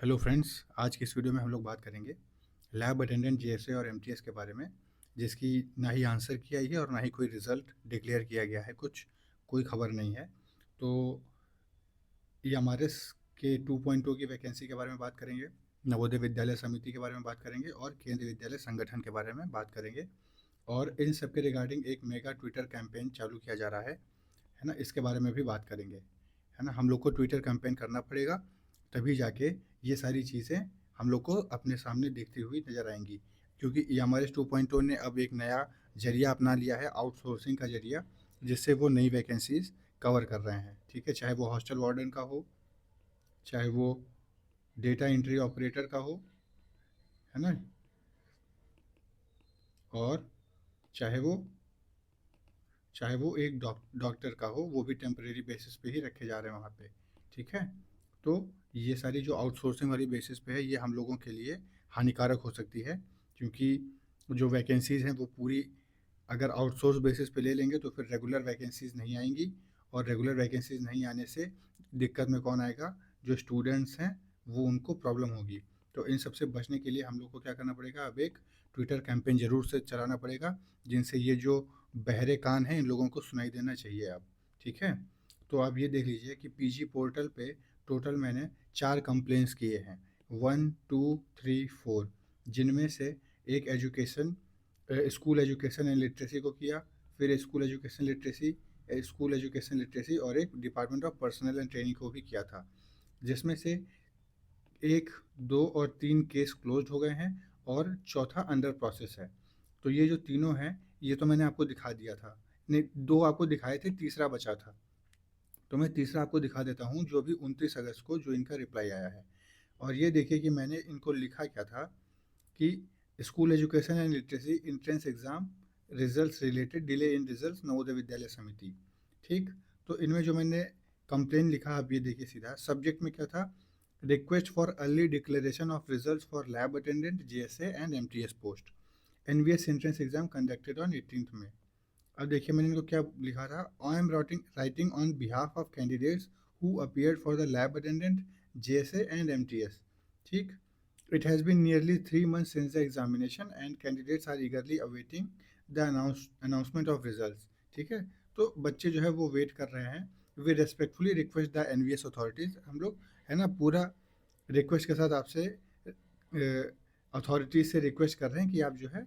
Hello friends, आज की इस वीडियो में हम लोग बात करेंगे लैब अटेंडेंट जीएसए और एमटीएस के बारे में, जिसकी ना ही आंसर की आई है और ना ही कोई रिज़ल्ट डिक्लेयर किया गया है। कोई खबर नहीं है। तो ये हमारे के 2.0 की वैकेंसी के बारे में बात करेंगे, नवोदय विद्यालय समिति के बारे में बात करेंगे और केंद्रीय विद्यालय संगठन के बारे में बात करेंगे। और इन सब के रिगार्डिंग एक मेगा ट्विटर कैंपेन चालू किया जा रहा है ना, इसके बारे में भी बात करेंगे, है ना। हम लोग को ट्विटर कैंपेन करना पड़ेगा, तभी जाके ये सारी चीज़ें हम लोग को अपने सामने दिखती हुई नज़र आएंगी, क्योंकि ई एम आर एस 2.0 ने अब एक नया जरिया अपना लिया है, आउटसोर्सिंग का जरिया, जिससे वो नई वैकेंसीज कवर कर रहे हैं। ठीक है, चाहे वो हॉस्टल वार्डन का हो, चाहे वो डेटा एंट्री ऑपरेटर का हो, है ना, और चाहे वो एक डॉक्टर का हो, वो भी टेम्परेरी बेसिस पे ही रखे जा रहे हैं वहाँ पे। ठीक है, तो ये सारी जो आउटसोर्सिंग वाली बेसिस पे है, ये हम लोगों के लिए हानिकारक हो सकती है, क्योंकि जो वैकेंसीज़ हैं वो पूरी अगर आउटसोर्स बेसिस पे ले लेंगे तो फिर रेगुलर वैकेंसीज़ नहीं आएंगी, और रेगुलर वैकेंसीज़ नहीं आने से दिक्कत में कौन आएगा? जो स्टूडेंट्स हैं, वो उनको प्रॉब्लम होगी। तो इन सब से बचने के लिए हम लोग को क्या करना पड़ेगा? अब एक ट्विटर कैंपेन ज़रूर से चलाना पड़ेगा, जिनसे ये जो बहरे कान हैं इन लोगों को सुनाई देना चाहिए अब। ठीक है, तो आप ये देख लीजिए कि पीजी पोर्टल पे टोटल मैंने 4 कंप्लेंट्स किए हैं, 1 2 3 4, जिनमें से एक स्कूल एजुकेशन एंड लिटरेसी को किया, फिर स्कूल एजुकेशन लिटरेसी और एक department of personal and training को भी किया था, जिसमें से 1 2 और 3 केस क्लोज हो गए हैं और चौथा अंडर प्रोसेस है। तो ये जो तीनों हैं, ये तो मैंने आपको दिखा दिया था, नहीं 2 आपको दिखाए थे, तीसरा बचा था। तो मैं तीसरा आपको दिखा देता हूँ, जो भी 29 अगस्त को जो इनका रिप्लाई आया है। और ये देखिए कि मैंने इनको लिखा क्या था कि school education and literacy entrance exam results related delay in results Navodaya Vidyalaya समिति। ठीक, तो इनमें जो मैंने कंप्लेन लिखा, आप ये देखिए सीधा सब्जेक्ट में क्या था, request for early declaration of results for lab attendant GSA and MTS post, NVS entrance exam conducted on 18 में। अब देखिए मैंने इनको क्या लिखा था, I am writing on behalf of candidates who appeared for the lab attendant JSA and MTS. ठीक, it has been nearly 3 months since the examination and candidates are eagerly awaiting the announcement of results। ठीक है, तो बच्चे जो है वो wait कर रहे हैं। We respectfully request the NVS authorities, हम लोग, है ना, पूरा रिक्वेस्ट के साथ आपसे अथॉरिटीज़ से रिक्वेस्ट कर रहे हैं कि आप जो है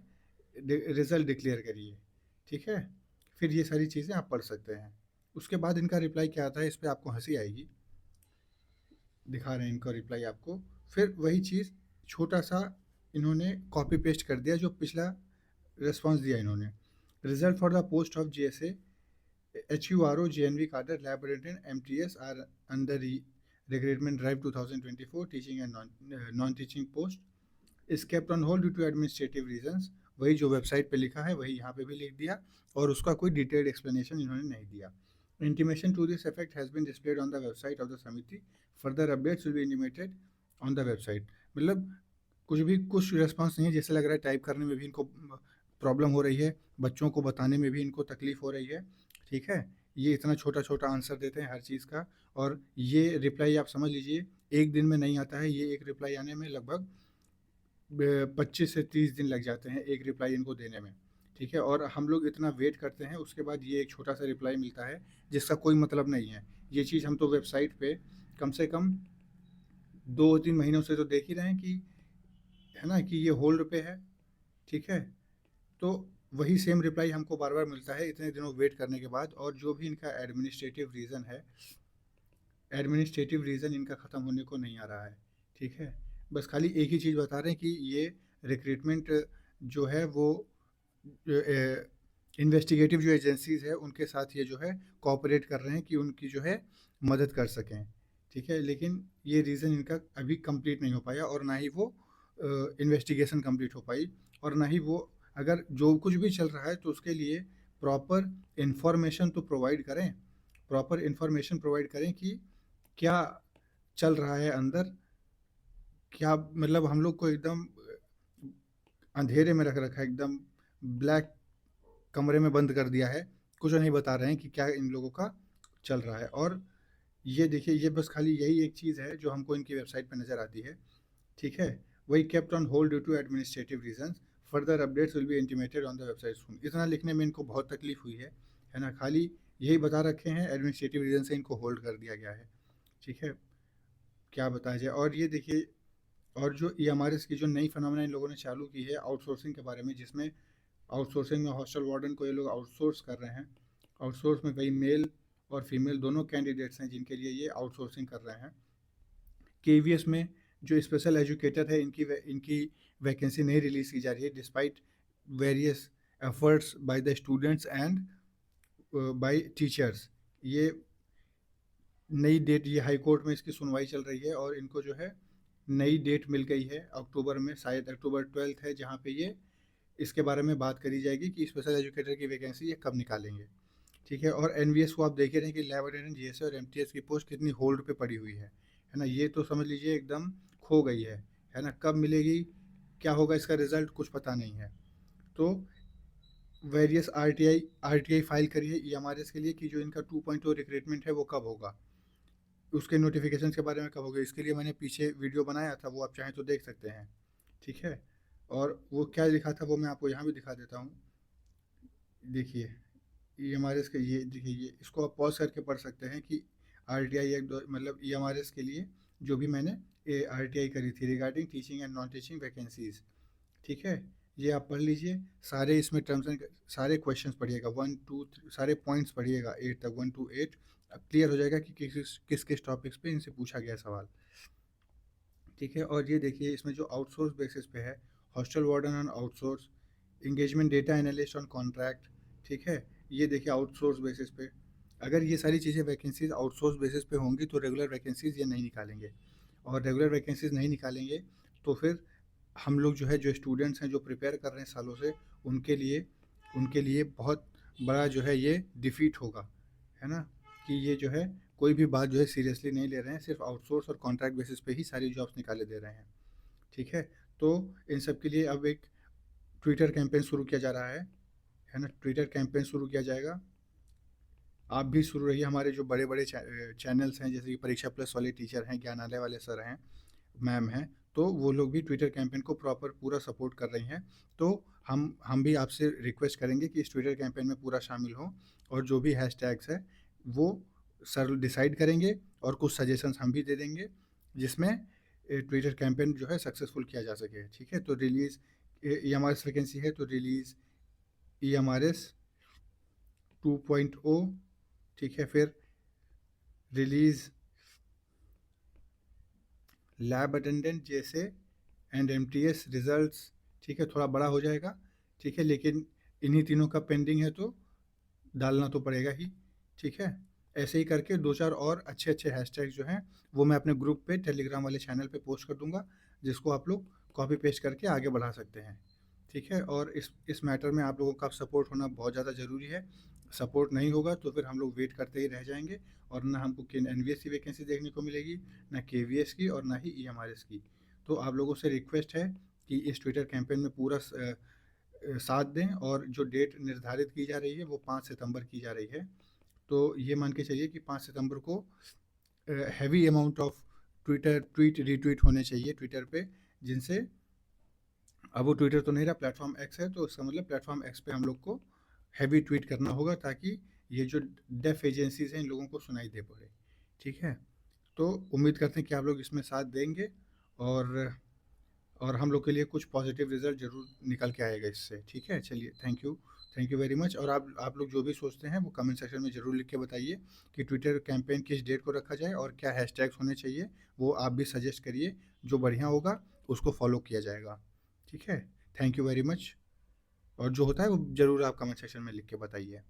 रिज़ल्ट डिक्लेयर करिए। ठीक है, फिर ये सारी चीज़ें आप पढ़ सकते हैं। उसके बाद इनका रिप्लाई क्या आता है, इस पर आपको हंसी आएगी। दिखा रहे हैं इनका रिप्लाई आपको, फिर वही चीज़ छोटा सा इन्होंने कॉपी पेस्ट कर दिया जो पिछला रिस्पॉन्स दिया इन्होंने। Result for the post of GSA HURO JNV cadre lab attendant MTS are under recruitment drive 2024 teaching and non-teaching post is kept on hold due to administrative reasons। वही जो website पे लिखा है वही यहाँ पे भी लिख दिया, और उसका कोई डिटेल्ड एक्सप्लेनेशन इन्होंने नहीं दिया। Intimation to this effect has been displayed on the website of the समिति, further updates will be intimated on the website. मतलब कुछ रेस्पॉन्स नहीं है, जैसे लग रहा है टाइप करने में भी इनको प्रॉब्लम हो रही है, बच्चों को बताने में भी इनको तकलीफ हो रही है। ठीक है, ये इतना छोटा छोटा आंसर देते हैं हर चीज़ का, और ये रिप्लाई आप समझ लीजिए एक दिन में नहीं आता है, ये एक रिप्लाई आने में लगभग 25 से 30 दिन लग जाते हैं एक रिप्लाई इनको देने में। ठीक है, और हम लोग इतना वेट करते हैं, उसके बाद ये एक छोटा सा रिप्लाई मिलता है जिसका कोई मतलब नहीं है। ये चीज़ हम तो वेबसाइट पे कम से कम 2-3 महीनों से तो देख ही रहे हैं कि, है ना, कि ये होल्ड पे है। ठीक है, तो वही सेम रिप्लाई हमको बार बार मिलता है इतने दिनों वेट करने के बाद, और जो भी इनका एडमिनिस्ट्रेटिव रीज़न इनका ख़त्म होने को नहीं आ रहा है। ठीक है, बस खाली एक ही चीज़ बता रहे हैं कि ये रिक्रूटमेंट जो है वो इन्वेस्टिगेटिव जो एजेंसीज़ है उनके साथ ये जो है कोऑपरेट कर रहे हैं कि उनकी जो है मदद कर सकें। ठीक है, लेकिन ये रीज़न इनका अभी कंप्लीट नहीं हो पाया, और ना ही वो इन्वेस्टिगेशन कंप्लीट हो पाई, और ना ही वो, अगर जो कुछ भी चल रहा है तो उसके लिए प्रॉपर इन्फॉर्मेशन तो प्रोवाइड करें कि क्या चल रहा है अंदर, क्या मतलब हम लोग को एकदम अंधेरे में रख रखा है, एकदम ब्लैक कमरे में बंद कर दिया है, कुछ नहीं बता रहे हैं कि क्या इन लोगों का चल रहा है। और ये देखिए, ये बस खाली यही एक चीज़ है जो हमको इनकी वेबसाइट पे नज़र आती है, ठीक है? वही kept on hold due to administrative reasons, further updates will be intimated on the website soon. इतना लिखने में इनको बहुत तकलीफ हुई है ना? खाली यही बता रखे हैं एडमिनिस्ट्रेटिव रीजन से इनको होल्ड कर दिया गया है, ठीक है? क्या बताया जाए। और ये देखिए, और जो ईएमआरएस की जो नई फिनोमेना इन लोगों ने चालू की है आउटसोर्सिंग के बारे में, जिसमें आउटसोर्सिंग में हॉस्टल वार्डन को ये लोग आउटसोर्स कर रहे हैं। आउटसोर्स में वही मेल और फीमेल दोनों कैंडिडेट्स हैं जिनके लिए ये आउटसोर्सिंग कर रहे हैं। केवीएस में जो स्पेशल एजुकेटर है, इनकी वैकेंसी नहीं रिलीज़ की जा रही है despite various efforts by the students and bye teachers. ये नई डेट, ये हाई कोर्ट में इसकी सुनवाई चल रही है और इनको जो है नई डेट मिल गई है अक्टूबर में, शायद अक्टूबर 12 है, जहाँ पे ये इसके बारे में बात करी जाएगी कि स्पेशल एजुकेटर की वैकेंसी ये कब निकालेंगे, ठीक है। और एनवीएस को आप देख ही रहे हैं कि लैब अटेंडेंट, जीएसए और एमटीएस की पोस्ट कितनी होल्ड पे पड़ी हुई है ना? ये तो समझ लीजिए एकदम खो गई है ना? कब मिलेगी, क्या होगा इसका रिजल्ट, कुछ पता नहीं है। तो वेरियस आरटीआई फाइल करिए ईएमआरएस के लिए कि जो इनका 2.0 रिक्रूटमेंट है वो कब होगा, उसके नोटिफिकेशन के बारे में कब होगा। इसके लिए मैंने पीछे वीडियो बनाया था, वो आप चाहें तो देख सकते हैं, ठीक है। और वो क्या लिखा था वो मैं आपको यहाँ भी दिखा देता हूँ। देखिए, ईएमआरएस के ये देखिए, ये इसको आप पॉज करके पढ़ सकते हैं कि आरटीआई एक दो मतलब ईएमआरएस के लिए जो भी मैंने आरटीआई करी थी regarding teaching and non teaching vacancies, ठीक है। ये आप पढ़ लीजिए सारे, इसमें टर्म्स एंड सारे क्वेश्चंस पढ़िएगा, 1 2 3 सारे पॉइंट्स पढ़िएगा 8 तक, 1 to 8। अब क्लियर हो जाएगा कि किस किस टॉपिक्स पे इनसे पूछा गया सवाल, ठीक है। और ये देखिए, इसमें जो आउटसोर्स बेसिस पे है, hostel warden on outsource, engagement data analyst on contract, ठीक है। ये देखिए आउटसोर्स बेसिस पे, अगर ये सारी चीज़ें वैकेंसीज आउटसोर्स बेसिस पे होंगी तो रेगुलर वैकेंसीज ये नहीं निकालेंगे, और रेगुलर वैकेंसीज नहीं निकालेंगे तो फिर हम लोग जो है, जो स्टूडेंट्स हैं जो प्रिपेयर कर रहे हैं सालों से, उनके लिए बहुत बड़ा जो है ये डिफीट होगा, है ना? कि ये जो है कोई भी बात जो है सीरियसली नहीं ले रहे हैं, सिर्फ आउटसोर्स और कॉन्ट्रैक्ट बेसिस पे ही सारी जॉब्स निकाले दे रहे हैं, ठीक है। तो इन सब के लिए अब एक ट्विटर कैंपेन शुरू किया जा रहा है ना? ट्विटर कैंपेन शुरू किया जाएगा। आप भी शुरू रहिए, हमारे जो बड़े बड़े चैनल्स हैं जैसे कि परीक्षा प्लस वाले टीचर हैं, ज्ञानालय वाले सर हैं, मैम हैं, तो वो लोग भी ट्विटर कैंपेन को प्रॉपर पूरा सपोर्ट कर रही हैं। तो हम भी आपसे रिक्वेस्ट करेंगे कि इस ट्विटर कैंपेन में पूरा शामिल हों, और जो भी हैशटैग्स है वो सर डिसाइड करेंगे और कुछ सजेशंस हम भी दे देंगे, जिसमें ट्विटर कैंपेन जो है सक्सेसफुल किया जा सके, ठीक है। तो release E M R S vacancy है तो release E M R S 2.0, ठीक है। फिर रिलीज़ लैब अटेंडेंट जैसे एंड एमटीएस रिजल्ट्स, ठीक है, थोड़ा बड़ा हो जाएगा, ठीक है, लेकिन इन्हीं तीनों का पेंडिंग है तो डालना तो पड़ेगा ही, ठीक है। ऐसे ही करके 2 4 और अच्छे अच्छे हैशटैग जो हैं वो मैं अपने ग्रुप पे टेलीग्राम वाले चैनल पे पोस्ट कर दूंगा, जिसको आप लोग कॉपी पेस्ट करके आगे बढ़ा सकते हैं, ठीक है। और इस मैटर में आप लोगों का सपोर्ट होना बहुत ज़्यादा ज़रूरी है। सपोर्ट नहीं होगा तो फिर हम लोग वेट करते ही रह जाएंगे, और ना हमको एनवीएस की वैकेंसी देखने को मिलेगी, ना केवीएस की, और ना ही ईएमआरएस की। तो आप लोगों से रिक्वेस्ट है कि इस ट्विटर कैंपेन में पूरा साथ दें, और जो डेट निर्धारित की जा रही है वो 5 सितंबर की जा रही है। तो ये मान के चलिए कि 5 सितंबर को heavy amount of tweet retweet होने चाहिए ट्विटर पे, जिनसे, अब वो ट्विटर तो नहीं रहा, प्लेटफॉर्म एक्स है, तो इसका मतलब प्लेटफॉर्म एक्स पे हम लोग को हैवी ट्वीट करना होगा, ताकि ये जो डेफ एजेंसीज हैं इन लोगों को सुनाई दे पड़े, ठीक है। तो उम्मीद करते हैं कि आप लोग इसमें साथ देंगे, और और हम लोग के लिए कुछ पॉजिटिव रिजल्ट जरूर निकल के आएगा इससे, ठीक है। चलिए, थैंक यू वेरी मच। और आप लोग जो भी सोचते हैं वो कमेंट सेक्शन में ज़रूर लिख के बताइए कि ट्विटर कैंपेन किस डेट को रखा जाए और क्या हैशटैग्स होने चाहिए, वो आप भी सजेस्ट करिए, जो बढ़िया होगा उसको फॉलो किया जाएगा, ठीक है। Thank you very much. और जो होता है वो ज़रूर आप कमेंट सेक्शन में लिख के बताइए।